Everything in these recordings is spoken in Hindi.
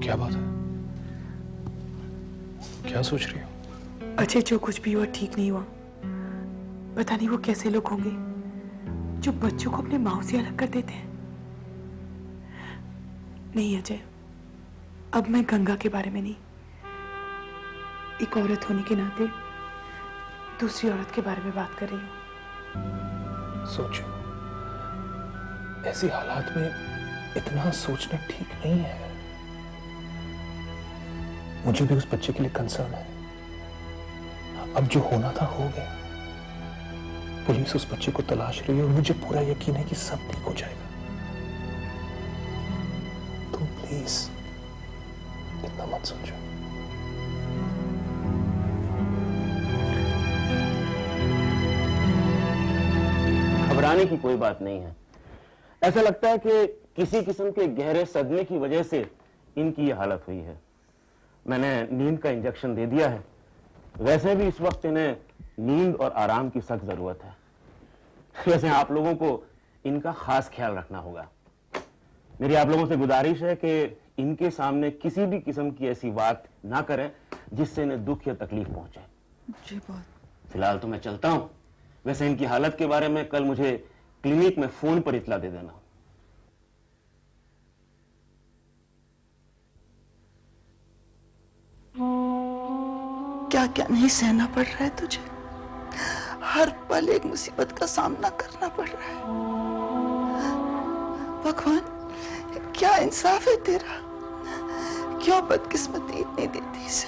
क्या बात है? क्या सोच रही हो? अजय, जो कुछ भी हुआ ठीक नहीं हुआ। पता नहीं वो कैसे लोग होंगे जो बच्चों को अपने माँ से अलग कर देते हैं। नहीं अजय, अब मैं गंगा के बारे में नहीं, एक औरत होने के नाते दूसरी औरत के बारे में बात कर रही हूँ। सोचो, ऐसी हालात में इतना सोचना ठीक नहीं है। मुझे भी उस बच्चे के लिए कंसर्न है। अब जो होना था हो गया। पुलिस उस बच्चे को तलाश रही है और मुझे पूरा यकीन है कि सब ठीक हो जाएगा। तुम प्लीज इतना मत सोचो। घबराने की कोई बात नहीं है। ऐसा लगता है कि किसी किस्म के गहरे सदमे की वजह से इनकी ये हालत हुई है। मैंने नींद का इंजेक्शन दे दिया है। वैसे भी इस वक्त इन्हें नींद और आराम की सख्त जरूरत है। वैसे आप लोगों को इनका खास ख्याल रखना होगा। मेरी आप लोगों से गुजारिश है कि इनके सामने किसी भी किस्म की ऐसी बात ना करें जिससे इन्हें दुख या तकलीफ पहुंचे। जी बहुत। फिलहाल तो मैं चलता हूं। वैसे इनकी हालत के बारे में कल मुझे क्लिनिक में फोन पर इतला दे देना। क्या क्या नहीं सहना पड़ रहा है तुझे। हर पल एक मुसीबत का सामना करना पड़ रहा है। भगवान, क्या इंसाफ है तेरा। क्यों बदकिस्मती इतनी देती इसे।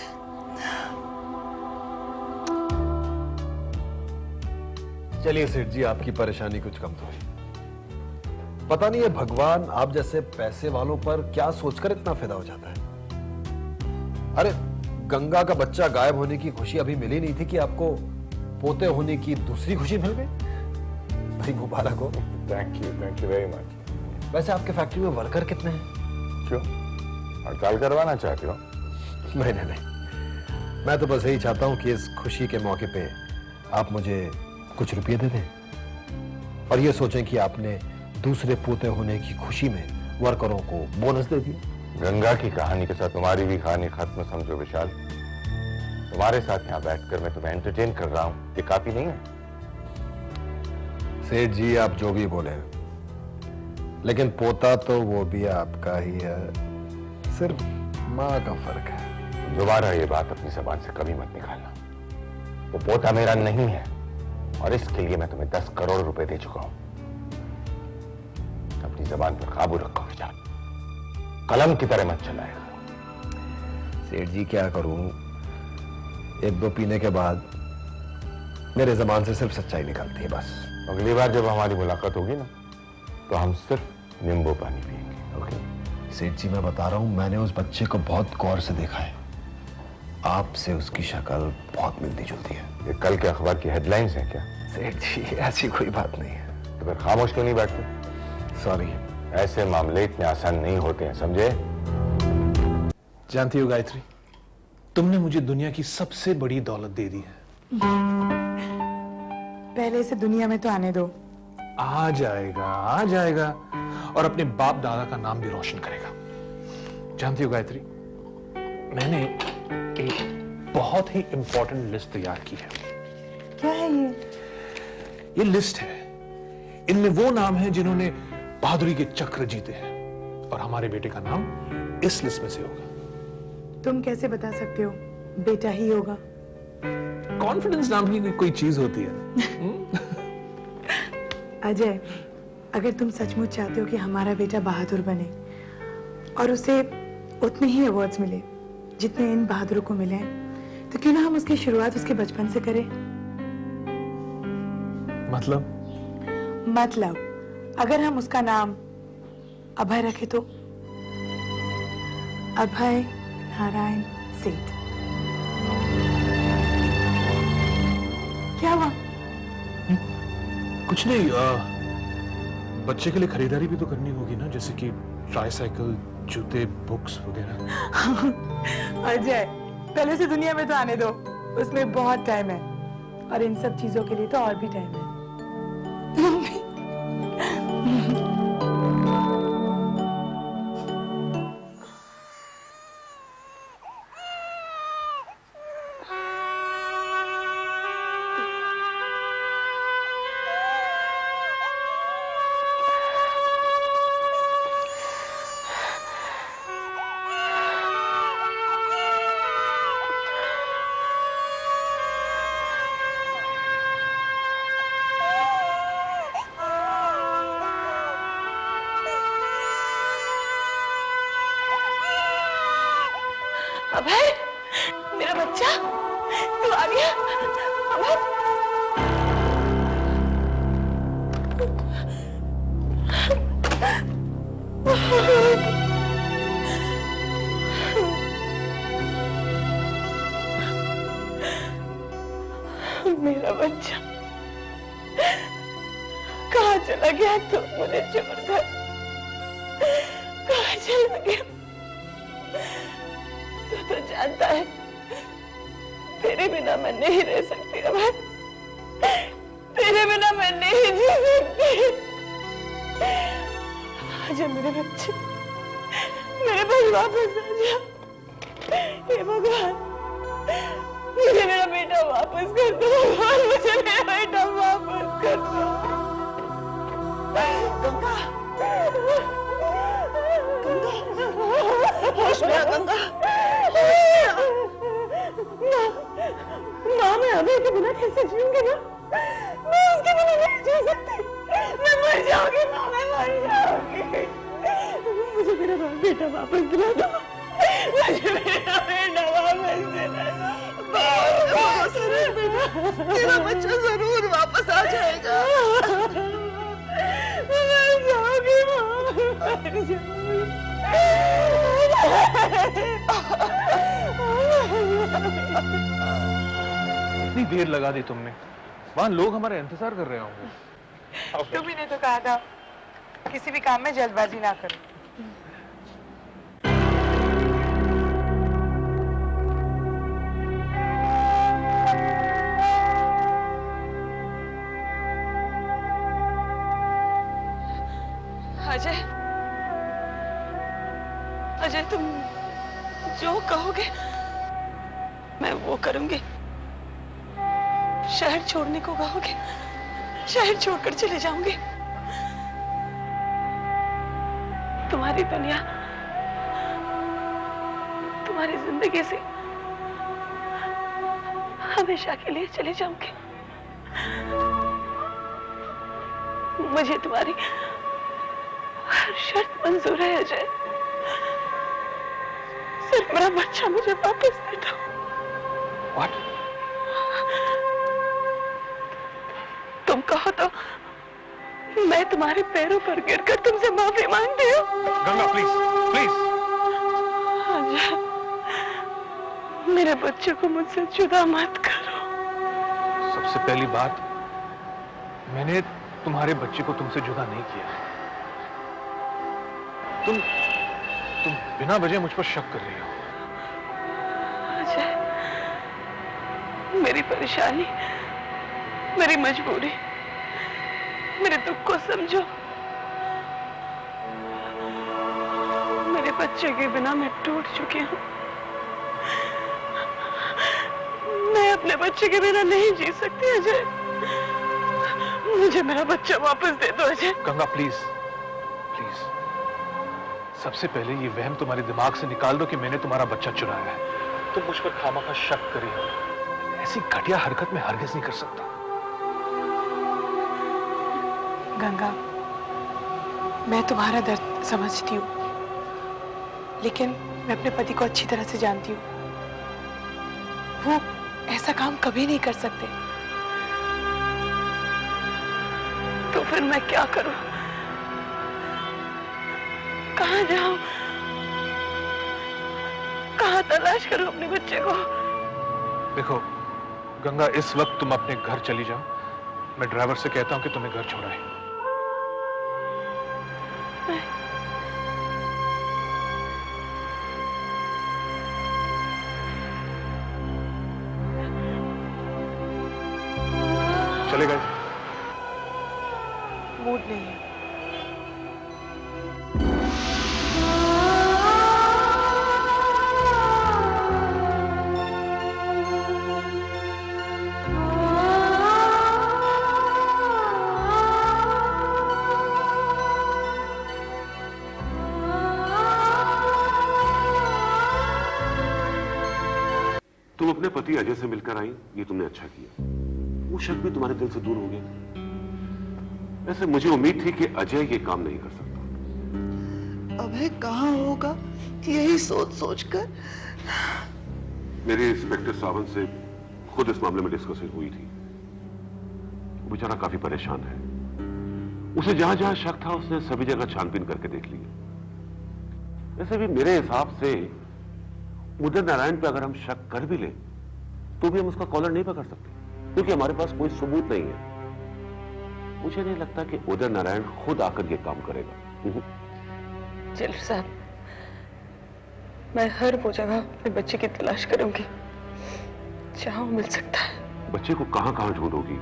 चलिए सेठ जी, आपकी परेशानी कुछ कम तो हुई। पता नहीं है भगवान आप जैसे पैसे वालों पर क्या सोचकर इतना फिदा हो जाता है। अरे गंगा का बच्चा गायब होने की खुशी अभी मिली नहीं थी कि आपको पोते होने की दूसरी खुशी मिल गई। भाई मुबारक हो। Thank you very much. वैसे आपके फैक्ट्री में वर्कर कितने हैं? क्यों, हड़ताल करवाना चाहते हो? नहीं नहीं नहीं, मैं तो बस यही चाहता हूं कि इस खुशी के मौके पे आप मुझे कुछ रुपये दे दें और ये सोचें कि आपने दूसरे पोते होने की खुशी में वर्करों को बोनस दे दिया। गंगा की कहानी के साथ तुम्हारी भी कहानी खत्म समझो विशाल। तुम्हारे साथ यहाँ बैठकर मैं तुम्हें एंटरटेन कर रहा हूँ, ये काफी नहीं है? सेठ जी आप जो भी बोले, लेकिन पोता तो वो भी आपका ही है, सिर्फ माँ का फर्क है। दोबारा ये बात अपनी जबान से कभी मत निकालना। वो पोता मेरा नहीं है और इसके लिए मैं तुम्हें 10 करोड़ रुपए दे चुका हूं। अपनी जबान पर काबू रखो विशाल, कलम की तरह मत चलाएगा। सेठ जी क्या करूं, एक दो पीने के बाद मेरे जबान से सिर्फ सच्चाई निकलती है बस। अगली बार जब हमारी मुलाकात होगी ना, तो हम सिर्फ नींबू पानी पिएंगे, ओके? सेठ जी मैं बता रहा हूं, मैंने उस बच्चे को बहुत गौर से देखा है। आपसे उसकी शक्ल बहुत मिलती जुलती है। ये कल के अखबार की हेडलाइंस हैं क्या? सेठ जी ऐसी कोई बात नहीं है। तो फिर खामोश क्यों नहीं बैठते? सॉरी। ऐसे मामले इतने आसान नहीं होते हैं, समझे? जानती हो गायत्री, तुमने मुझे दुनिया की सबसे बड़ी दौलत दे दी है। पहले इसे दुनिया में तो आने दो। आ जाएगा और अपने बाप दादा का नाम भी रोशन करेगा। जानती हो गायत्री, मैंने एक बहुत ही इंपॉर्टेंट लिस्ट तैयार की है। क्या है ये? ये लिस्ट है, इनमें वो नाम हैं जिन्होंने बहादुरी के चक्र जीते हैं और हमारे बेटे का नाम इस लिस्ट में से होगा। तुम कैसे बता सकते हो बेटा ही होगा? कॉन्फिडेंस नाम की कोई चीज होती है। अजय, अगर तुम सचमुच चाहते हो कि हमारा बेटा बहादुर बने और उसे उतने ही अवार्ड्स मिले जितने इन बहादुरों को मिले हैं, तो क्यों ना हम उसकी शुरुआत उसके बचपन से करें। मतलब अगर हम उसका नाम अभय रखें तो अभय नारायण सेठ। क्या हुआ? कुछ नहीं, बच्चे के लिए खरीदारी भी तो करनी होगी ना, जैसे कि ट्राईसाइकिल, जूते, बुक्स वगैरह। अजय, पहले से दुनिया में तो आने दो, उसमें बहुत टाइम है और इन सब चीजों के लिए तो और भी टाइम है। अभय, मेरा बच्चा, तू आ गया? अभय, मेरा बच्चा कहाँ चला गया तू मुझे छोड़कर? कहाँ चला गया? तू तो जानता है तेरे बिना मैं नहीं रह सकती अभय, तेरे बिना मैं नहीं जी सकती। आजा मेरे बच्चे, मेरे पास वापस आ जा। हे भगवान, मुझे मेरा बेटा वापस कर दो भगवान, मुझे मेरा बेटा वापस कर दो। गंगा, गंगा, होश में आ गंगा। माँ, मैं अभय के बिना कैसे जीऊंगी ना? मैं उसके बिना नहीं जी सकती, मैं मर जाऊंगी माँ, मैं मर जाऊंगी। मुझे मेरा बेटा वापस दिला दो, मुझे मेरा बेटा वापस दिला दो। तेरा बच्चा जरूर वापस आ जाएगा। मैं जाऊंगी माँ, मैं जाऊंगी। इतनी देर लगा दी तुमने, वहां लोग हमारा इंतजार कर रहे होंगे। तुम ही ने तो कहा था किसी भी काम में जल्दबाजी ना करो। अजय, अजय, तुम जो कहोगे मैं वो करूंगी। शहर छोड़ने को कहोगे, शहर छोड़कर चले जाऊंगी। तुम्हारी दुनिया, तुम्हारी जिंदगी से हमेशा के लिए चले जाऊंगी। मुझे तुम्हारी हर शर्त मंजूर है अजय, सिर्फ मेरा बच्चा मुझे वापस दे दो। What? तुम कहो तो मैं तुम्हारे पैरों पर गिरकर तुमसे माफी मांगती हूँ। Ganga please, please. अजय, मेरे बच्चे को मुझसे जुदा मत करो। सबसे पहली बात, मैंने तुम्हारे बच्चे को तुमसे जुदा नहीं किया। तुम बिना वजह मुझ पर शक कर रही हो। अजय, मेरी परेशानी, मेरी मजबूरी, मेरे दुख को समझो। मेरे बच्चे के बिना मैं टूट चुकी हूँ। मैं अपने बच्चे के बिना नहीं जी सकती अजय, मुझे मेरा बच्चा वापस दे दो अजय। Ganga please, please. सबसे पहले ये वहम तुम्हारे दिमाग से निकाल दो कि मैंने तुम्हारा बच्चा चुराया है। तुम मुझ पर खामखा शक करी हो। ऐसी घटिया हरकत में हरगिज नहीं कर सकता। गंगा, मैं तुम्हारा दर्द समझती हूँ, लेकिन मैं अपने पति को अच्छी तरह से जानती हूँ। वो ऐसा काम कभी नहीं कर सकते। तो फिर मैं क्या करूं? कहाँ जाऊं? कहाँ तलाश करूं अपने बच्चे को? देखो गंगा, इस वक्त तुम अपने घर चली जाओ। मैं ड्राइवर से कहता हूं कि तुम्हें घर छोड़ाए। चले गए। मूड नहीं है। तुम अपने पति अजय से मिलकर आई, ये तुमने अच्छा किया। वो शक भी तुम्हारे दिल से दूर हो गया। वैसे मुझे उम्मीद थी कि अजय ये काम नहीं कर सकता। अभय कहाँ होगा, यही सोच सोच कर मेरे इंस्पेक्टर सावंत से खुद इस मामले में डिस्कशन हुई थी। वो बेचारा काफी परेशान है। उसे जहां जहां शक था उसने सभी जगह छानबीन करके देख ली। वैसे भी मेरे हिसाब से उदय नारायण पे अगर हम शक कर भी लें तो भी हम उसका कॉलर नहीं पकड़ सकते, क्योंकि हमारे पास कोई सबूत नहीं है। मुझे नहीं लगता कि उदय नारायण खुद आकर ये काम करेगा। जेलर साहब, मैं हर वो जगह अपने बच्चे की तलाश करूंगी जहां वो मिल सकता है। बच्चे को कहां कहां ढूंढोगी?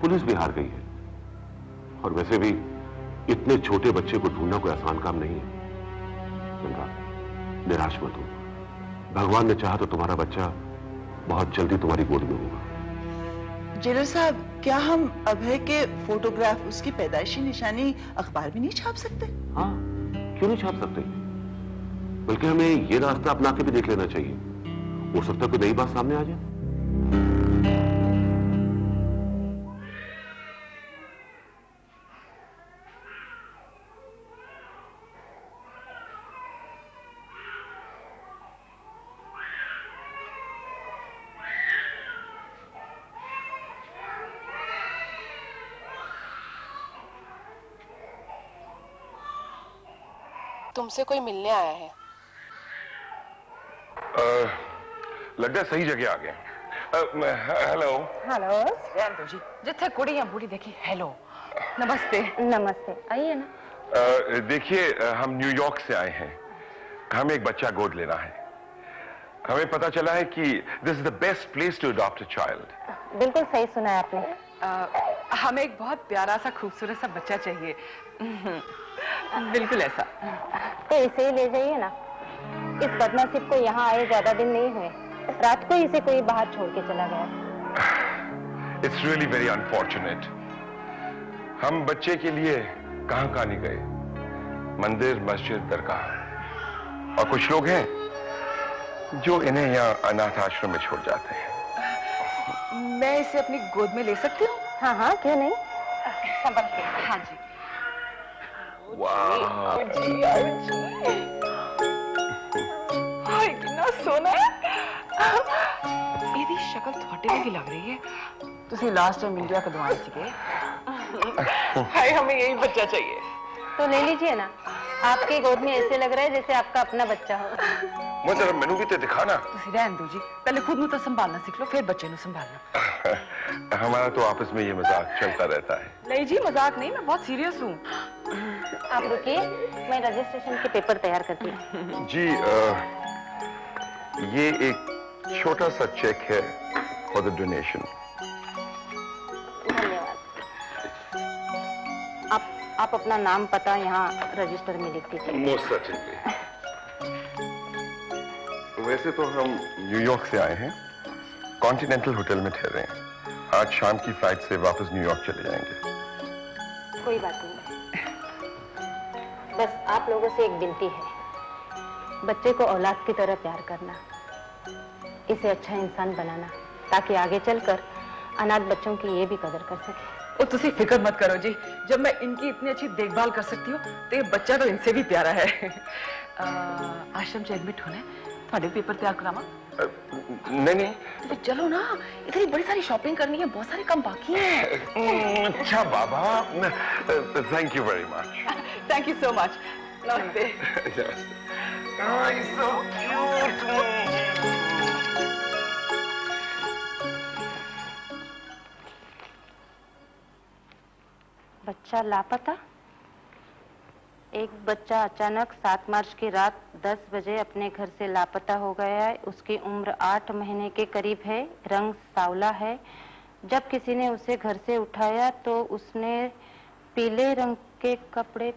पुलिस भी हार गई है। और वैसे भी इतने छोटे बच्चे को ढूंढना कोई आसान काम नहीं है। गंगा, निराश मत हो। भगवान ने चाहा तो तुम्हारा बच्चा बहुत जल्दी तुम्हारी गोद में होगा। जेलर साहब, क्या हम अभय के फोटोग्राफ, उसकी पैदाइशी निशानी अखबार में नहीं छाप सकते? हाँ, क्यों नहीं छाप सकते? बल्कि हमें ये रास्ता अपना के भी देख लेना चाहिए। हो सकता है कोई नई बात सामने आ जाए। तुमसे कोई मिलने आया है। लगता है सही जगह आ गए। हेलो। हेलो जानतो जी, जिथे कुड़ी या बूढ़ी देखी हेलो नमस्ते। नमस्ते, आइए ना। देखिए, हम न्यूयॉर्क से आए हैं। हमें एक बच्चा गोद लेना है। हमें पता चला है कि this is the best place to adopt a child. बिल्कुल सही सुना है आपने। हमें एक बहुत प्यारा सा खूबसूरत सा बच्चा चाहिए। बिल्कुल ऐसा। तो इसे ही ले जाइए ना। इस बदनसीब को यहाँ आए ज्यादा दिन नहीं हुए। रात को इसे कोई बाहर छोड़ के चला गया। It's really very unfortunate. हम बच्चे के लिए कहां कहां नहीं गए, मंदिर, मस्जिद, दरगाह, और कुछ लोग हैं जो इन्हें यहाँ अनाथ आश्रम में छोड़ जाते हैं। मैं इसे अपनी गोद में ले सकती हूँ? हाँ हाँ, क्यों नहीं। संभल के। हाँ जी। हाय कितना सोना है। ਇਹਦੀ ਸ਼ਕਲ ਤੁਹਾਡੇ ਵਰਗੀ ਲੱਗ ਰਹੀ ਹੈ। ਤੁਸੀਂ ਲਾਸਟ टाइम इंडिया कਦੋਂ आए ਸੀਗੇ? हाय, हमें यही बच्चा चाहिए। तो ले लीजिए ना। आपकी गोद में ऐसे लग रहा है जैसे आपका अपना बच्चा हो। मुझे जरा मेनू भी तो दिखाना। ਤੁਸੀਂ ਰਹਿਣ ਦਿਓ ਜੀ, ਪਹਿਲੇ ਖੁਦ ਨੂੰ ਤਾਂ ਸੰਭਾਲਣਾ ਸਿੱਖ ਲਓ, ਫਿਰ ਬੱਚੇ ਨੂੰ ਸੰਭਾਲਣਾ। हमारा तो आपस में ये मजाक चलता रहता है। नहीं जी, मजाक नहीं, मैं बहुत सीरियस हूँ। आप रुकिए, मैं रजिस्ट्रेशन के पेपर तैयार करती हूँ। जी, ये एक छोटा सा चेक है फॉर द डोनेशन। धन्यवाद। आप अपना नाम पता यहाँ रजिस्टर में लिख दीजिए। Most certainly. वैसे तो हम न्यूयॉर्क से आए हैं, कॉन्टिनेंटल होटल में ठहरे हैं। आज शाम की फ्लाइट से वापस न्यूयॉर्क चले जाएंगे। कोई बात नहीं। बस आप लोगों से एक विनती है, बच्चे को औलाद की तरह प्यार करना, इसे अच्छा इंसान बनाना, ताकि आगे चलकर अनाथ बच्चों की ये भी कदर कर सके। ओ तुसी फिक्र मत करो जी, जब मैं इनकी इतनी अच्छी देखभाल कर सकती हूँ तो ये बच्चा तो इनसे भी प्यारा है। आश्रम से एडमिट होना है, थोड़े पेपर तैयार करावा? नहीं नहीं, तो चलो ना, इतनी बड़ी सारी शॉपिंग करनी है, बहुत सारे काम बाकी हैं। अच्छा बाबा, thank you very much. Thank you so much. नमस्ते। so cute. बच्चा लापता। एक बच्चा अचानक 7 मार्च की रात 10 बजे अपने घर से लापता हो गया है। उसकी उम्र 8 महीने के करीब है, रंग सांवला है। जब किसी ने उसे घर से उठाया तो उसने पीले रंग के कपड़े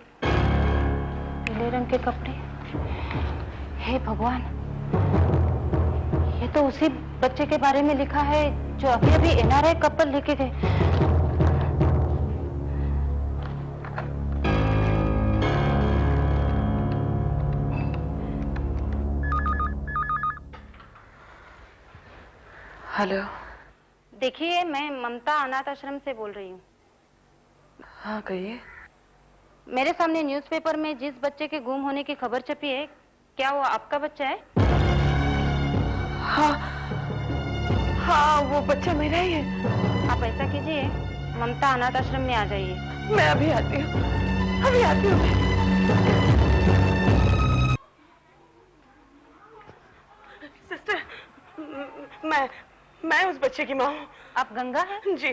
हे भगवान, ये तो उसी बच्चे के बारे में लिखा है जो अभी अभी एनआरआई कपल लेके गए। हेलो। देखिए, मैं ममता अनाथ आश्रम से बोल रही हूँ। हाँ कहिए। मेरे सामने न्यूज़पेपर में जिस बच्चे के गुम होने की खबर छपी है, क्या वो आपका बच्चा है? हाँ हाँ, वो बच्चा मेरा ही है। आप ऐसा कीजिए, ममता अनाथ आश्रम में आ जाइए। मैं अभी आती हूँ, अभी आती हूँ मैं। सिस्टर, मैं उस बच्चे की माँ हूँ। आप गंगा हैं? जी।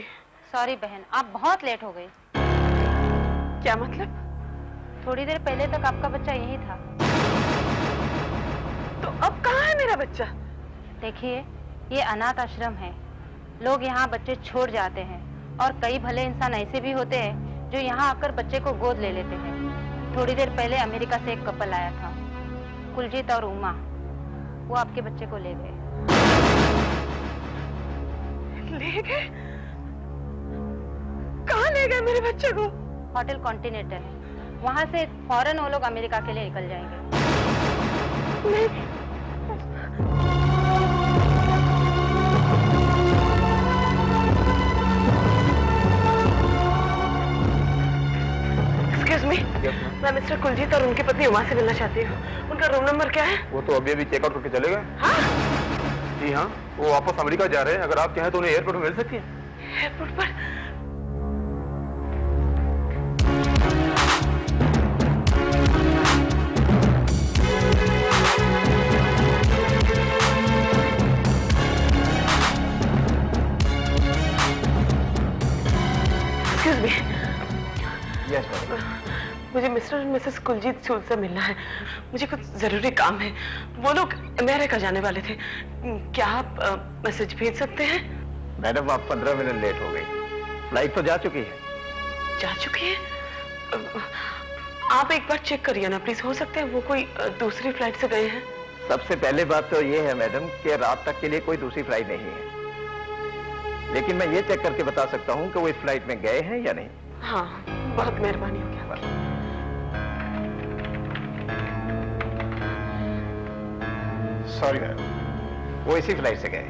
सॉरी बहन, आप बहुत लेट हो गई। क्या मतलब? थोड़ी देर पहले तक आपका बच्चा यही था। तो अब कहाँ है मेरा बच्चा? देखिए, ये अनाथ आश्रम है। लोग यहाँ बच्चे छोड़ जाते हैं और कई भले इंसान ऐसे भी होते हैं जो यहाँ आकर बच्चे को गोद ले लेते हैं। थोड़ी देर पहले अमेरिका से एक कपल आया था, कुलजीत और उमा। वो आपके बच्चे को ले गए। ले गए? कहाँ ले गए मेरे बच्चे को? Hotel continental. वहाँ से फौरन वो लोग अमेरिका के लिए निकल जाएंगे। नहीं। Excuse me, मैं मिस्टर कुलजीत और उनकी पत्नी उमा से मिलना चाहती हूँ। उनका रूम नंबर क्या है? वो तो अभी चेकआउट करके चले गए। हाँ? जी हाँ, वो वापस अमेरिका जा रहे हैं। अगर आप चाहें तो उन्हें एयरपोर्ट में मिल सकती है। एयरपोर्ट पर? Excuse me. Yes madam. मुझे मिस्टर और मिसेस कुलजीत सूद से मिलना है। मुझे कुछ जरूरी काम है। वो लोग अमेरिका जाने वाले थे। क्या आप मैसेज भेज सकते हैं? मैडम, आप 15 मिनट लेट हो गई। फ्लाइट तो जा चुकी है। जा चुकी है? आप एक बार चेक करिए ना प्लीज। हो सकता है वो कोई दूसरी फ्लाइट से गए हैं। सबसे पहले बात तो ये है मैडम कि रात तक के लिए कोई दूसरी फ्लाइट नहीं है, लेकिन मैं ये चेक करके बता सकता हूँ कि वो इस फ्लाइट में गए हैं या नहीं। हाँ, बहुत मेहरबानी होगी आपकी। सॉरी मैडम, वो इसी फ्लाइट से गए।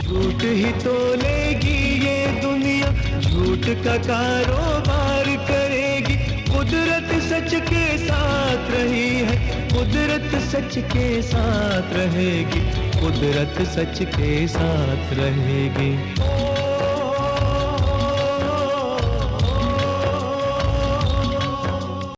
झूठ ही तो लेगी ये दुनिया, झूठ का कारोबार करेगी। कुदरत सच के साथ रही है, कुदरत सच के साथ रहेगी, कुदरत सच के साथ रहेगी।